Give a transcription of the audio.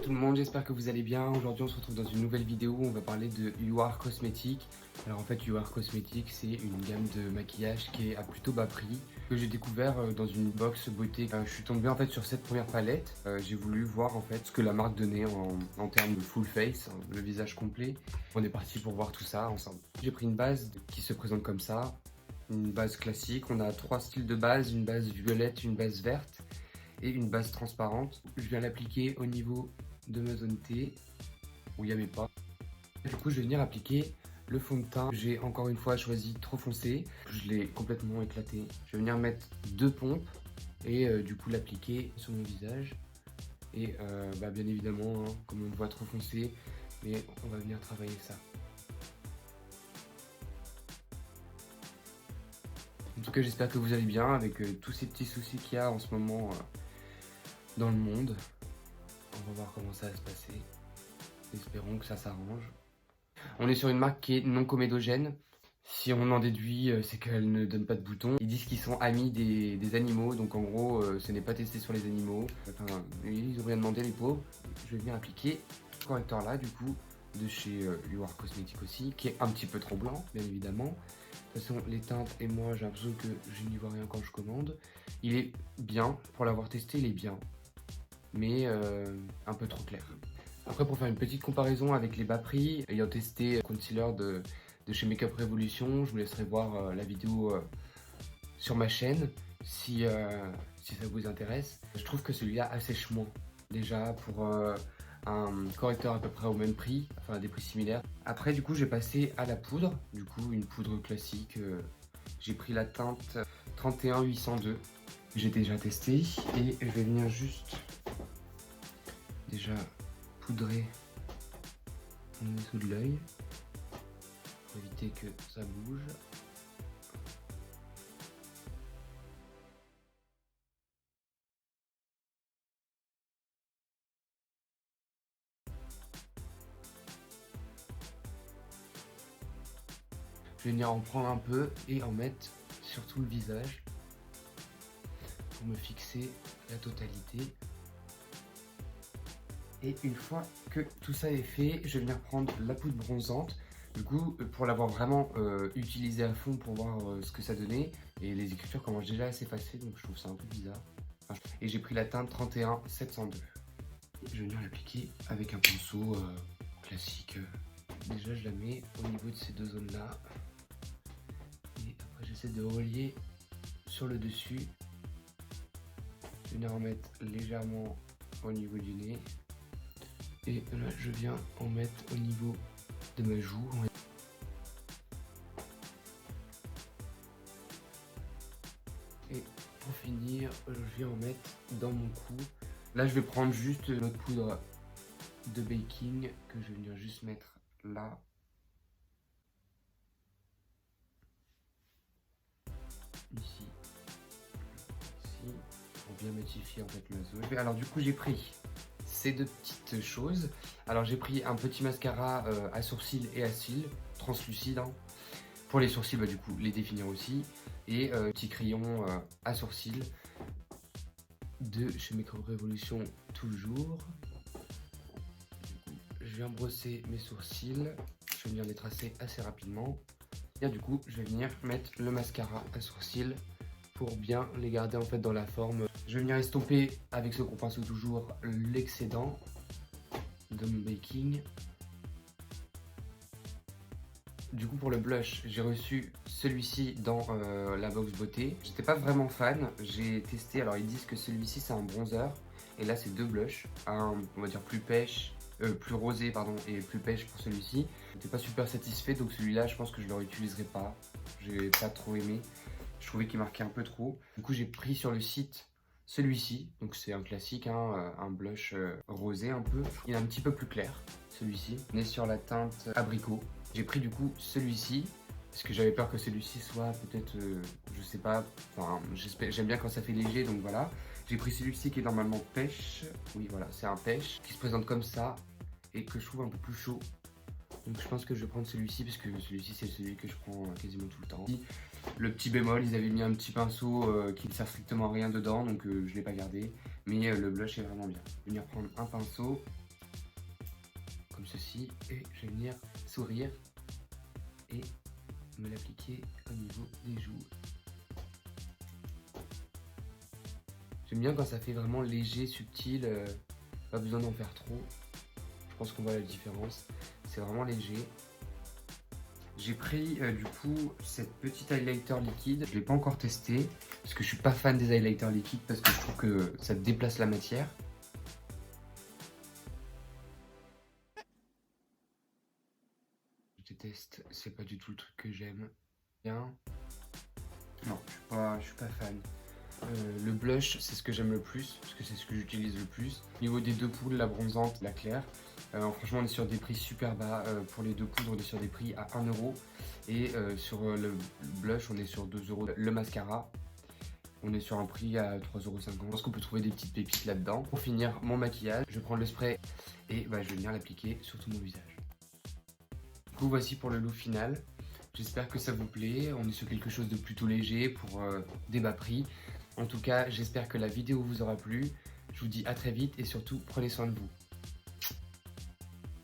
tout le monde, j'espère que vous allez bien. Aujourd'hui on se retrouve dans une nouvelle vidéo où on va parler de UR Cosmetics. Alors en fait UR Cosmetics c'est une gamme de maquillage qui est à plutôt bas prix, que j'ai découvert dans une box beauté. Je suis tombé en fait sur cette première palette. J'ai voulu voir en fait ce que la marque donnait en termes de full face, hein, le visage complet. On est parti pour voir tout ça ensemble. J'ai pris une base qui se présente comme ça, une base classique. On a trois styles de base, une base violette, une base verte et une base transparente. Je viens l'appliquer au niveau de ma zone T où il n'y avait pas. Du coup je vais venir appliquer le fond de teint. J'ai encore une fois choisi trop foncé, je l'ai complètement éclaté. Je vais venir mettre deux pompes et du coup l'appliquer sur mon visage. Et bien évidemment, hein, comme on le voit trop foncé, mais on va venir travailler ça. En tout cas j'espère que vous allez bien avec tous ces petits soucis qu'il y a en ce moment dans le monde. On va voir comment ça va se passer. Espérons que ça s'arrange. On est sur une marque qui est non comédogène. Si on en déduit, c'est qu'elle ne donne pas de boutons. Ils disent qu'ils sont amis des animaux, donc en gros, ce n'est pas testé sur les animaux. Enfin, ils ont rien demandé, les pauvres. Je vais venir appliquer ce correcteur là, du coup, de chez UR Cosmetics aussi, qui est un petit peu trop blanc, bien évidemment. De toute façon, les teintes et moi, j'ai l'impression que je n'y vois rien quand je commande. Il est bien, pour l'avoir testé, il est bien, mais un peu trop clair. Après, pour faire une petite comparaison avec les bas prix, ayant testé le concealer de chez Makeup Revolution, je vous laisserai voir la vidéo sur ma chaîne si ça vous intéresse. Je trouve que celui-là assèche moins déjà pour un correcteur à peu près au même prix, enfin à des prix similaires. Après du coup j'ai passé à la poudre, du coup une poudre classique. J'ai pris la teinte 31802, j'ai déjà testé et je vais venir juste déjà poudrer en dessous de l'œil pour éviter que ça bouge. Je vais venir en prendre un peu et en mettre sur tout le visage pour me fixer la totalité. Et une fois que tout ça est fait, je vais venir prendre la poudre bronzante. Du coup, pour l'avoir vraiment utilisé à fond pour voir ce que ça donnait. Et les écritures commencent déjà à s'effacer, donc je trouve ça un peu bizarre. Et j'ai pris la teinte 31702. Je vais venir l'appliquer avec un pinceau classique. Déjà, je la mets au niveau de ces deux zones-là. Et après, j'essaie de relier sur le dessus. Je vais venir en mettre légèrement au niveau du nez. Et là, je viens en mettre au niveau de ma joue. Et pour finir, je viens en mettre dans mon cou. Là, je vais prendre juste notre poudre de baking que je vais venir juste mettre là. Ici. Ici. Pour bien matifier en fait ma zone. Alors du coup, j'ai pris ces deux petites choses. Alors j'ai pris un petit mascara à sourcils et à cils, translucide. Hein. Pour les sourcils, du coup, les définir aussi. Et petit crayon à sourcils de chez Makeup Revolution toujours. Je viens brosser mes sourcils. Je vais venir les tracer assez rapidement. Et du coup, je vais venir mettre le mascara à sourcils pour bien les garder en fait dans la forme. Je vais venir estomper avec ce gros pinceau toujours l'excédent de mon baking. Du coup pour le blush, j'ai reçu celui-ci dans la box beauté. J'étais pas vraiment fan, j'ai testé, alors ils disent que celui-ci c'est un bronzer et là c'est deux blushs, un on va dire plus pêche, plus rosé pardon et plus pêche pour celui-ci. J'étais pas super satisfait donc celui-là je pense que je le réutiliserai pas, j'ai pas trop aimé. Je trouvais qu'il marquait un peu trop. Du coup j'ai pris sur le site celui-ci, donc c'est un classique, hein, un blush rosé un peu. Il est un petit peu plus clair celui-ci, on est sur la teinte abricot. J'ai pris du coup celui-ci parce que j'avais peur que celui-ci soit peut-être, je sais pas, enfin j'aime bien quand ça fait léger donc voilà. J'ai pris celui-ci qui est normalement pêche, oui voilà c'est un pêche qui se présente comme ça et que je trouve un peu plus chaud. Donc je pense que je vais prendre celui-ci parce que celui-ci c'est celui que je prends quasiment tout le temps. Le petit bémol, ils avaient mis un petit pinceau qui ne sert strictement à rien dedans donc je ne l'ai pas gardé. Mais le blush est vraiment bien. Je vais venir prendre un pinceau ceci et je vais venir sourire et me l'appliquer au niveau des joues. J'aime bien quand ça fait vraiment léger, subtil, pas besoin d'en faire trop. Je pense qu'on voit la différence, c'est vraiment léger. J'ai pris du coup cette petite highlighter liquide, je ne l'ai pas encore testé parce que je suis pas fan des highlighters liquides parce que je trouve que ça déplace la matière. Je déteste, c'est pas du tout le truc que j'aime. Bien. Non, je suis pas fan. Le blush, c'est ce que j'aime le plus, parce que c'est ce que j'utilise le plus. Au niveau des deux poudres, la bronzante, la claire, franchement on est sur des prix super bas. Pour les deux poudres, on est sur des prix à 1 euro. Et sur le blush, on est sur 2 euros. Le mascara, on est sur un prix à 3,50 €. Je pense qu'on peut trouver des petites pépites là-dedans. Pour finir mon maquillage, je vais prendre le spray et je vais venir l'appliquer sur tout mon visage. Du coup, voici pour le look final. J'espère que ça vous plaît. On est sur quelque chose de plutôt léger pour des bas prix. En tout cas, j'espère que la vidéo vous aura plu. Je vous dis à très vite et surtout, prenez soin de vous.